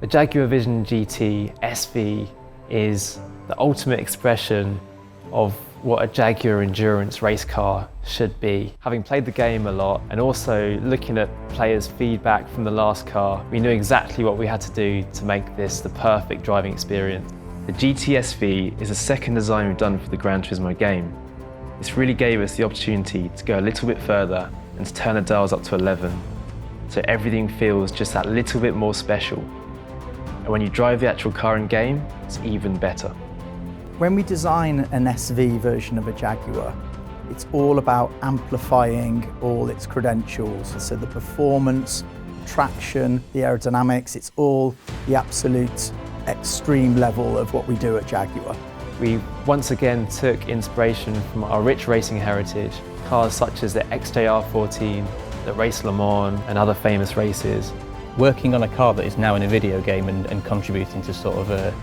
The Jaguar Vision GT SV is the ultimate expression of what a Jaguar endurance race car should be. Having played the game a lot and also looking at players' feedback from the last car, we knew exactly what we had to do to make this the perfect driving experience. The GT SV is the second design we've done for the Gran Turismo game. This really gave us the opportunity to go a little bit further and to turn the dials up to 11, so everything feels just that little bit more special. And when you drive the actual car in game, it's even better. When we design an SV version of a Jaguar, it's all about amplifying all its credentials. So the performance, traction, the aerodynamics, it's all the absolute extreme level of what we do at Jaguar. We once again took inspiration from our rich racing heritage, cars such as the XJR14, the Race Le Mans and other famous races. Working on a car that is now in a video game and contributing to sort of a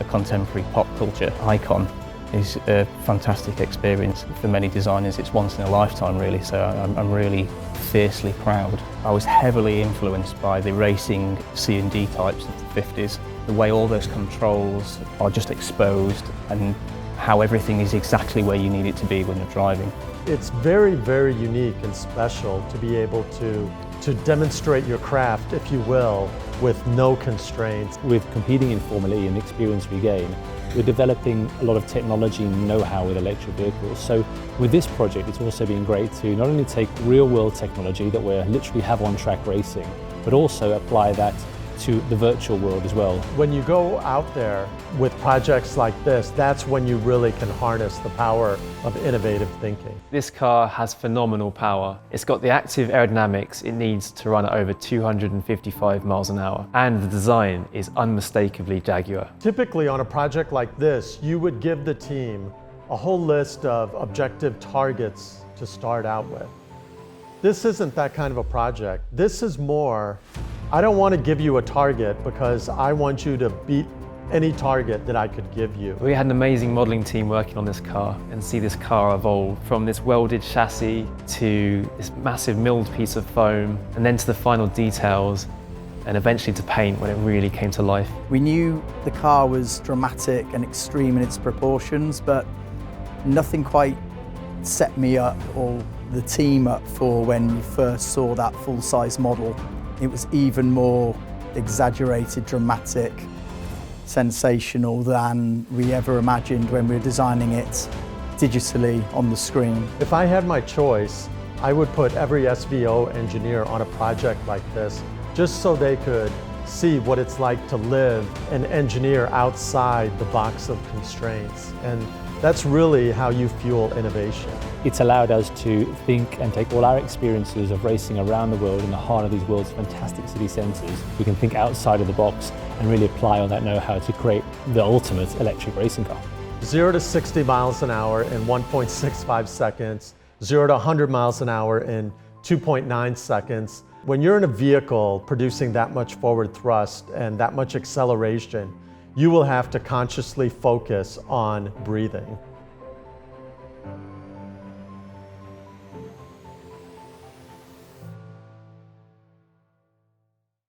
contemporary pop culture icon is a fantastic experience. For many designers, it's once in a lifetime really, so I'm really fiercely proud. I was heavily influenced by the racing C&D types of the 50s. The way all those controls are just exposed and how everything is exactly where you need it to be when you're driving. It's very, very unique and special to be able to demonstrate your craft, if you will, with no constraints. With competing in Formula E and the experience we gain, we're developing a lot of technology and know-how with electric vehicles. So with this project, it's also been great to not only take real-world technology that we literally have on track racing, but also apply that to the virtual world as well. When you go out there with projects like this, that's when you really can harness the power of innovative thinking. This car has phenomenal power. It's got the active aerodynamics it needs to run at over 255 miles an hour. And the design is unmistakably Jaguar. Typically on a project like this, you would give the team a whole list of objective targets to start out with. This isn't that kind of a project. This is more, I don't want to give you a target because I want you to beat any target that I could give you. We had an amazing modelling team working on this car and see this car evolve from this welded chassis to this massive milled piece of foam and then to the final details and eventually to paint when it really came to life. We knew the car was dramatic and extreme in its proportions, but nothing quite set me up or the team up for when you first saw that full-size model. It was even more exaggerated, dramatic, sensational than we ever imagined when we were designing it digitally on the screen. If I had my choice, I would put every SVO engineer on a project like this just so they could see what it's like to live and engineer outside the box of constraints. And that's really how you fuel innovation. It's allowed us to think and take all our experiences of racing around the world in the heart of these world's fantastic city centres. We can think outside of the box and really apply all that know-how to create the ultimate electric racing car. 0 to 60 miles an hour in 1.65 seconds, 0 to 100 miles an hour in 2.9 seconds. When you're in a vehicle producing that much forward thrust and that much acceleration, you will have to consciously focus on breathing.